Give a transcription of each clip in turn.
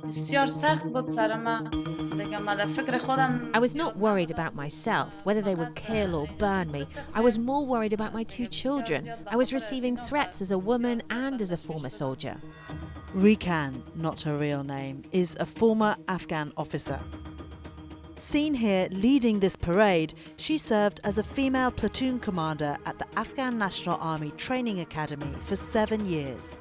بسیار سخت بود سر من دیگه من در فکر خودم I was not زیاد worried نبودم about myself, whether they would فقط kill or burn me. البته I was خیر more worried about my two دیگه بسیار children. زیاد به I was خاطر از receiving اینا threats as a بسیار woman زیاد به and as a تشویش former بودم soldier. Rikhan, not her real name, is a former Afghan officer. Seen here leading this parade, she served as a female platoon commander at the Afghan National Army Training Academy for 7 years.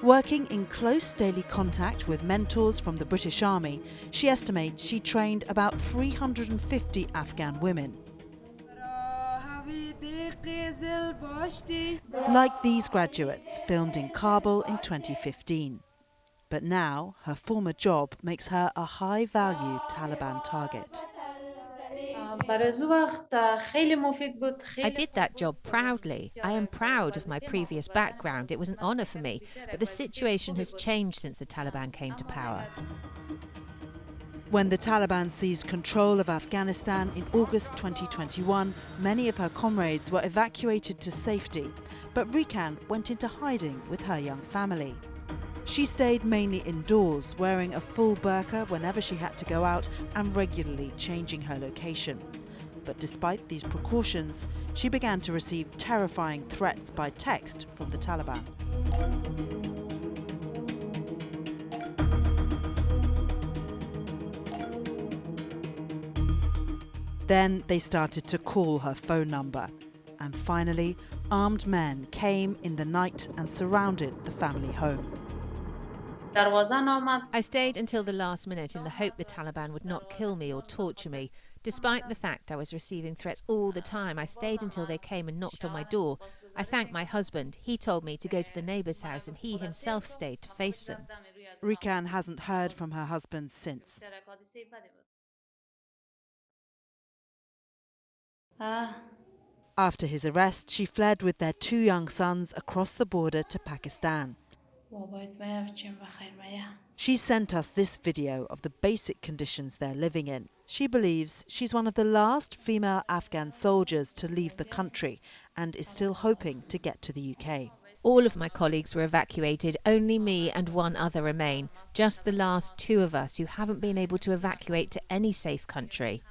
Working in close daily contact with mentors from the British Army, she estimates she trained about 350 Afghan women. Like these graduates filmed in Kabul in 2015. But now her former job makes her a high-value Taliban target. برای از وقت خیلی مفید بود I خیلی did خوب that بود job proudly. I am proud of my previous background. It was an honour for me. But the situation has changed since the Taliban came to power. When the Taliban seized control of Afghanistan in August 2021, many of her comrades were evacuated to safety, but Rikhan went into hiding with her young family. She stayed mainly indoors, wearing a full burqa whenever she had to go out and regularly changing her location. But despite these precautions, she began to receive terrifying threats by text from the Taliban. Then they started to call her phone number. And finally, armed men came in the night and surrounded the family home. I stayed until the last minute in the hope the Taliban would not kill me or torture me. Despite the fact I was receiving threats all the time, I stayed until they came and knocked on my door. I thanked my husband. He told me to go to the neighbour's house and he himself stayed to face them. Rikhan hasn't heard from her husband since. After his arrest, she fled with their 2 young sons across the border to Pakistan. She sent us this video of the basic conditions they're living in. She believes she's one of the last female Afghan soldiers to leave the country and is still hoping to get to the UK. All of my colleagues were evacuated. Only me and one other remain. Just the last 2 of us who haven't been able to evacuate to any safe country.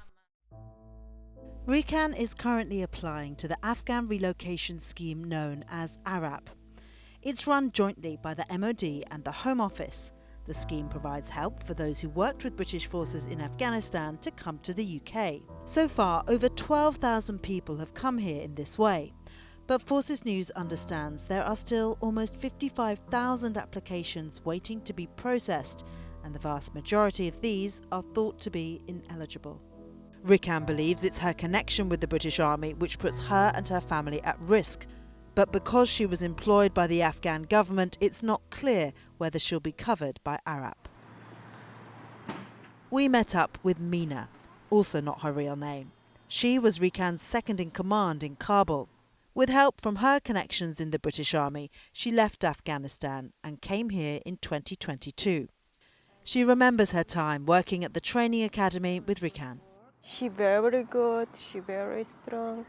Rikhan is currently applying to the Afghan relocation scheme known as ARAP. It's run jointly by the MOD and the Home Office. The scheme provides help for those who worked with British forces in Afghanistan to come to the UK. So far, over 12,000 people have come here in this way. But Forces News understands there are still almost 55,000 applications waiting to be processed, and the vast majority of these are thought to be ineligible. Rikhan believes it's her connection with the British Army which puts her and her family at risk. But because she was employed by the Afghan government, it's not clear whether she'll be covered by ARAP. We met up with Meena, also not her real name. She was Rikhan's second-in-command in Kabul. With help from her connections in the British Army, she left Afghanistan and came here in 2022. She remembers her time working at the training academy with Rikhan. She very good, she very strong.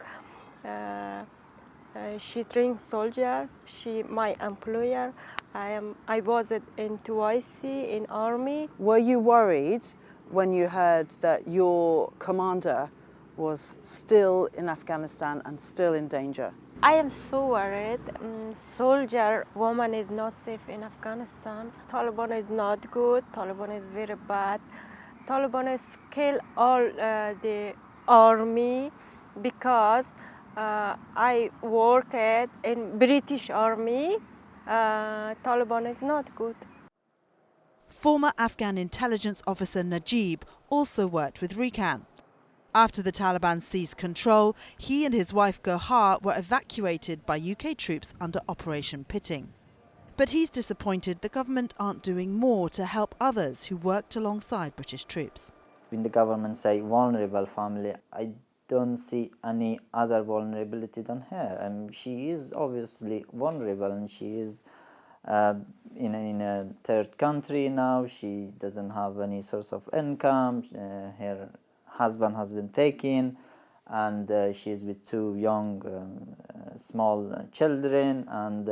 She trained soldier. She my employer. I was in TYC in army. Were you worried when you heard that your commander was still in Afghanistan and still in danger? I am so worried. Soldier woman is not safe in Afghanistan. Taliban is not good. Taliban is very bad. Taliban is kill all the army because I worked in British Army. Taliban is not good. Former Afghan intelligence officer Najib also worked with Rikhan. After the Taliban seized control, he and his wife Gohar were evacuated by UK troops under Operation Pitting. But he's disappointed the government aren't doing more to help others who worked alongside British troops. When the government say vulnerable family, I don't see any other vulnerability than her. She is obviously vulnerable, and she is in a third country now. She doesn't have any source of income. Her husband has been taken, and she is with 2 young, small children, and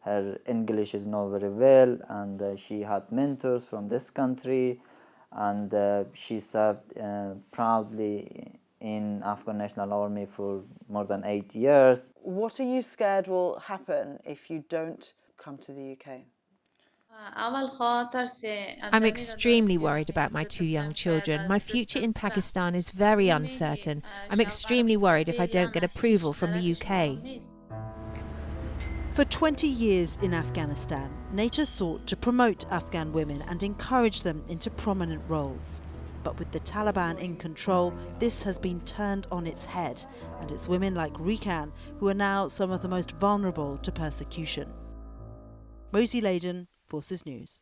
her English is not very well, and she had mentors from this country, and she served proudly in Afghan National Army for more than 8 years. What are you scared will happen if you don't come to the UK? I'm extremely worried about my 2 young children. My future in Pakistan is very uncertain. I'm extremely worried if I don't get approval from the UK. For 20 years in Afghanistan, NATO sought to promote Afghan women and encourage them into prominent roles. But with the Taliban in control, this has been turned on its head, and it's women like Rikhan who are now some of the most vulnerable to persecution. Rosie Layden, Forces News.